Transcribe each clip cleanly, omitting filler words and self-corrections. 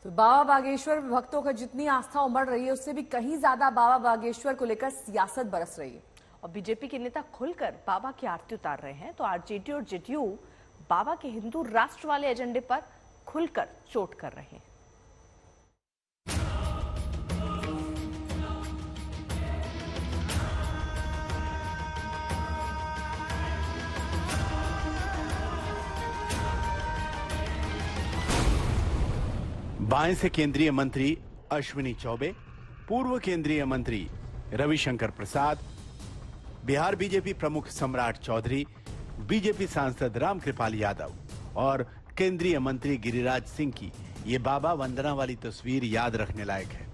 तो बाबा बागेश्वर भक्तों का जितनी आस्था उमड़ रही है उससे भी कहीं ज्यादा बाबा बागेश्वर को लेकर सियासत बरस रही है। और बीजेपी के नेता खुलकर बाबा की आरती उतार रहे हैं तो आरजेडी और जेडीयू बाबा के हिंदू राष्ट्र वाले एजेंडे पर खुलकर चोट कर रहे हैं। बाएं से केंद्रीय मंत्री अश्विनी चौबे, पूर्व केंद्रीय मंत्री रविशंकर प्रसाद, बिहार बीजेपी प्रमुख सम्राट चौधरी, बीजेपी सांसद रामकृपाल यादव और केंद्रीय मंत्री गिरिराज सिंह की ये बाबा वंदना वाली तस्वीर याद रखने लायक है।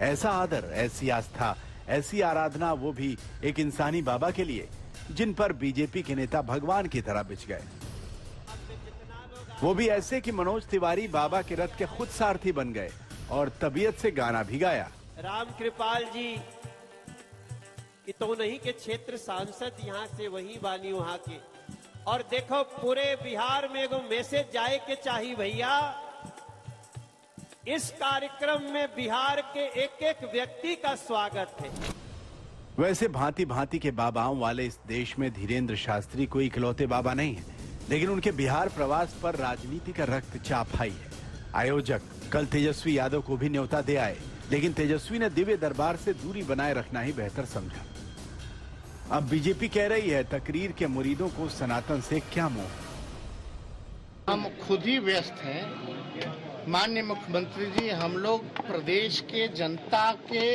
ऐसा आदर, ऐसी आस्था, ऐसी आराधना, वो भी एक इंसानी बाबा के लिए जिन पर बीजेपी के नेता भगवान की तरह बिछ गए। वो भी ऐसे कि मनोज तिवारी बाबा के रथ के खुद सारथी बन गए और तबीयत से गाना भी गाया। रामकृपाल जी कि तो नहीं के क्षेत्र सांसद यहाँ से वही बानी वहां के। और देखो पूरे बिहार में एगो मैसेज जाए के चाहिए भैया, इस कार्यक्रम में बिहार के एक एक व्यक्ति का स्वागत है। वैसे भांति भांति के बाबाओं वाले इस देश में धीरेन्द्र शास्त्री कोई इकलौते बाबा नहीं है, लेकिन उनके बिहार प्रवास पर राजनीति का रक्तचाप हाई है। आयोजक कल तेजस्वी यादव को भी न्योता दे आए, लेकिन तेजस्वी ने दिव्य दरबार से दूरी बनाए रखना ही बेहतर समझा। अब बीजेपी कह रही है तकरीर के मुरीदों को सनातन से क्या मोह। हम खुद ही व्यस्त हैं माननीय मुख्यमंत्री जी। हम लोग प्रदेश के जनता के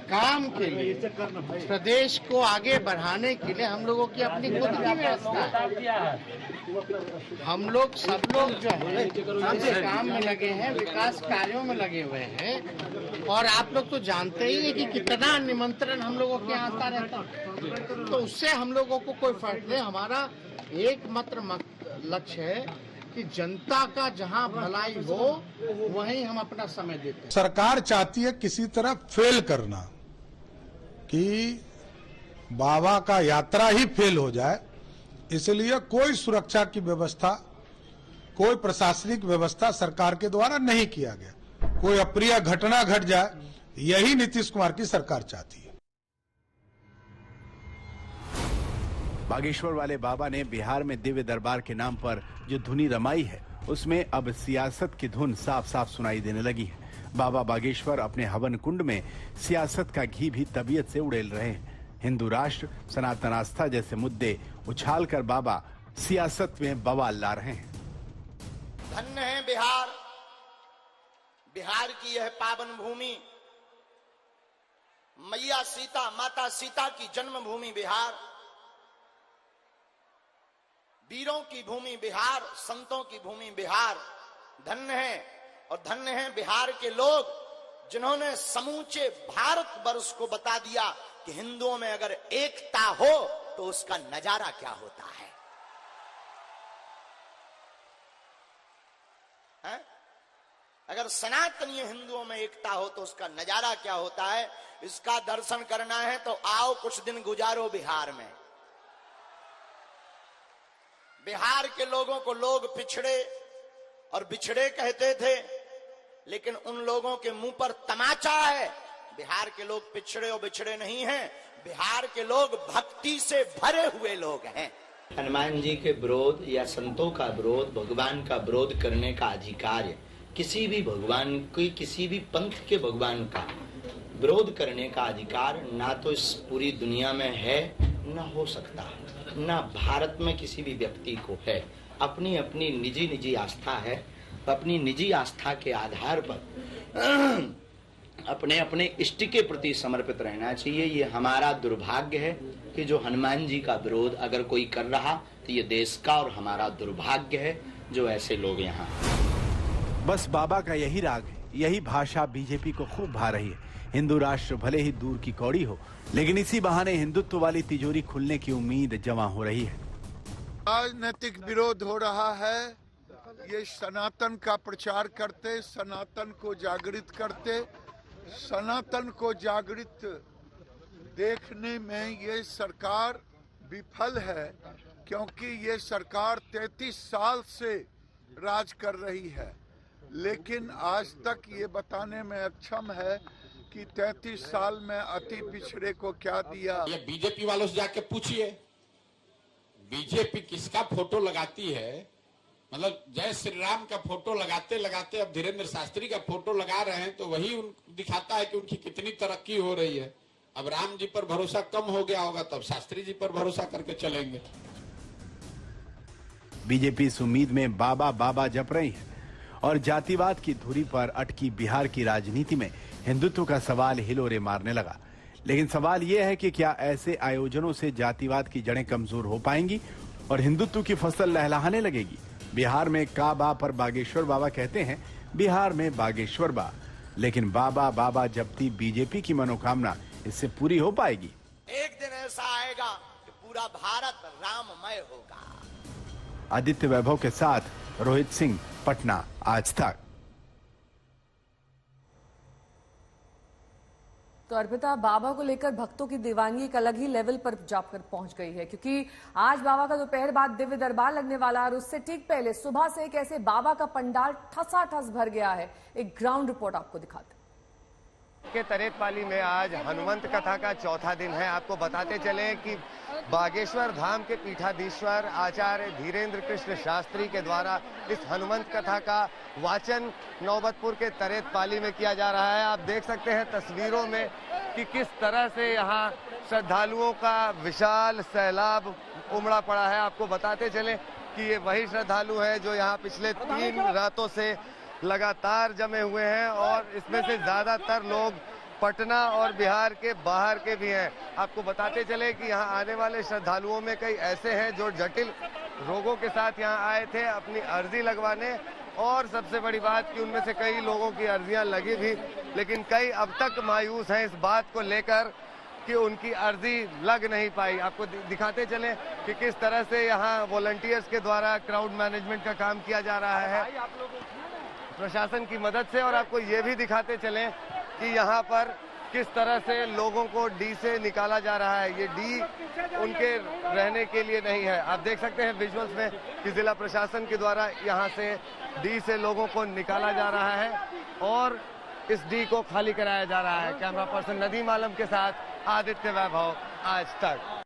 काम के लिए, प्रदेश को आगे बढ़ाने के लिए हम लोगों की अपनी खुद की व्यवस्था है। हम लोग सब लोग जो है इस काम में लगे हैं, विकास कार्यों में लगे हुए हैं। और आप लोग तो जानते ही हैं कि कितना निमंत्रण हम लोगों के यहाँ आता रहता है, तो उससे हम लोगों को कोई फर्क नहीं। हमारा एकमात्र लक्ष्य है कि जनता का जहां भलाई हो वहीं हम अपना समय देते हैं। सरकार चाहती है किसी तरह फेल करना, कि बाबा का यात्रा ही फेल हो जाए, इसलिए कोई सुरक्षा की व्यवस्था, कोई प्रशासनिक व्यवस्था सरकार के द्वारा नहीं किया गया। कोई अप्रिय घटना घट जाए, यही नीतीश कुमार की सरकार चाहती है। बागेश्वर वाले बाबा ने बिहार में दिव्य दरबार के नाम पर जो धुनी रमाई है, उसमें अब सियासत की धुन साफ साफ सुनाई देने लगी है। बाबा बागेश्वर अपने हवन कुंड में सियासत का घी भी तबीयत से उड़ेल रहे हैं। हिंदू राष्ट्र, सनातन आस्था जैसे मुद्दे उछालकर बाबा सियासत में बवाल ला रहे हैं। धन्य है बिहार, बिहार की यह पावन भूमि, मैया सीता, माता सीता की जन्मभूमि बिहार, वीरों की भूमि बिहार, संतों की भूमि बिहार। धन्य है और धन्य है बिहार के लोग जिन्होंने समूचे भारत वर्ष को बता दिया कि हिंदुओं में अगर एकता हो तो उसका नजारा क्या होता है? अगर सनातनीय हिंदुओं में एकता हो तो उसका नजारा क्या होता है, इसका दर्शन करना है तो आओ कुछ दिन गुजारो बिहार में। बिहार के लोगों को लोग पिछड़े और बिछड़े कहते थे, लेकिन उन लोगों के मुंह पर तमाचा है। बिहार के लोग पिछड़े और बिछड़े नहीं हैं, बिहार के लोग भक्ति से भरे हुए लोग हैं। हनुमान जी के विरोध या संतों का विरोध, भगवान का विरोध करने का अधिकार, किसी भी भगवान की, किसी भी पंथ के भगवान का विरोध करने का अधिकार ना तो इस पूरी दुनिया में है, ना हो सकता है, ना भारत में किसी भी व्यक्ति को है। अपनी अपनी निजी आस्था है, अपनी निजी आस्था के आधार पर अपने अपने इष्ट के प्रति समर्पित रहना चाहिए। ये हमारा दुर्भाग्य है कि जो हनुमान जी का विरोध अगर कोई कर रहा तो ये देश का और हमारा दुर्भाग्य है जो ऐसे लोग यहाँ। बस बाबा का यही राग है, यही भाषा बीजेपी को खूब भा रही है। हिंदू राष्ट्र भले ही दूर की कौड़ी हो, लेकिन इसी बहाने हिंदुत्व वाली तिजोरी खुलने की उम्मीद जमा हो रही है। राजनीतिक विरोध हो रहा है, ये सनातन का प्रचार करते, सनातन को जागृत करते, सनातन को जागृत देखने में ये सरकार विफल है, क्योंकि ये सरकार 33 साल से राज कर रही है। लेकिन आज तक ये बताने में अक्षम है कि 33 साल में अति पिछड़े को क्या दिया। ये बीजेपी वालों से जाके पूछिए, बीजेपी किसका फोटो लगाती है। मतलब जय श्री राम का फोटो लगाते लगाते अब धीरेन्द्र शास्त्री का फोटो लगा रहे हैं, तो वही दिखाता है कि उनकी कितनी तरक्की हो रही है। अब राम जी पर भरोसा कम हो गया होगा, तब शास्त्री जी पर भरोसा करके चलेंगे। बीजेपी इस उम्मीद में बाबा बाबा जप रही है और जातिवाद की धुरी पर अटकी बिहार की राजनीति में हिंदुत्व का सवाल हिलोरे मारने लगा। लेकिन सवाल यह है कि क्या ऐसे आयोजनों से जातिवाद की जड़ें कमजोर हो पाएंगी और हिंदुत्व की फसल लहलहाने लगेगी। बिहार में काबा पर बागेश्वर बाबा कहते हैं, बिहार में बागेश्वर बा, लेकिन बाबा बाबा जपती बीजेपी की मनोकामना इससे पूरी हो पाएगी। एक दिन ऐसा आएगा कि पूरा भारत राममय होगा। आदित्य वैभव के साथ रोहित सिंह, पटना, आज तक। तो अर्पिता, बाबा को लेकर भक्तों की दीवानगी एक अलग ही लेवल पर जाकर पहुंच गई है, क्योंकि आज बाबा का दोपहर बाद दिव्य दरबार लगने वाला और उससे ठीक पहले सुबह से कैसे बाबा का पंडाल ठसाठस भर गया है। एक ग्राउंड रिपोर्ट आपको दिखाते के तरेतपाली में आज हनुमंत कथा का चौथा दिन है। आपको बताते चले कि बागेश्वर धाम के पीठाधीश्वर आचार्य धीरेन्द्र कृष्ण शास्त्री के द्वारा इस हनुमंत कथा का वाचन नौबतपुर के तरेतपाली में किया जा रहा है। आप देख सकते हैं तस्वीरों में कि किस तरह से यहाँ श्रद्धालुओं का विशाल सैलाब उमड़ा पड़ा है। आपको बताते चले कि ये वही श्रद्धालु हैं जो यहाँ पिछले 3 रातों से लगातार जमे हुए हैं और इसमें से ज्यादातर लोग पटना और बिहार के बाहर के भी हैं। आपको बताते चले कि यहाँ आने वाले श्रद्धालुओं में कई ऐसे हैं जो जटिल रोगों के साथ यहाँ आए थे अपनी अर्जी लगवाने, और सबसे बड़ी बात कि उनमें से कई लोगों की अर्जियां लगी भी, लेकिन कई अब तक मायूस हैं इस बात को लेकर कि उनकी अर्जी लग नहीं पाई। आपको दिखाते चले कि किस तरह से यहाँ वॉलंटियर्स के द्वारा क्राउड मैनेजमेंट का काम किया जा रहा है प्रशासन की मदद से, और आपको ये भी दिखाते चलें कि यहाँ पर किस तरह से लोगों को डी से निकाला जा रहा है। ये डी उनके रहने के लिए नहीं है। आप देख सकते हैं विजुअल्स में कि जिला प्रशासन के द्वारा यहाँ से डी से लोगों को निकाला जा रहा है और इस डी को खाली कराया जा रहा है। कैमरा पर्सन नदीम आलम के साथ आदित्य वैभव, आज तक।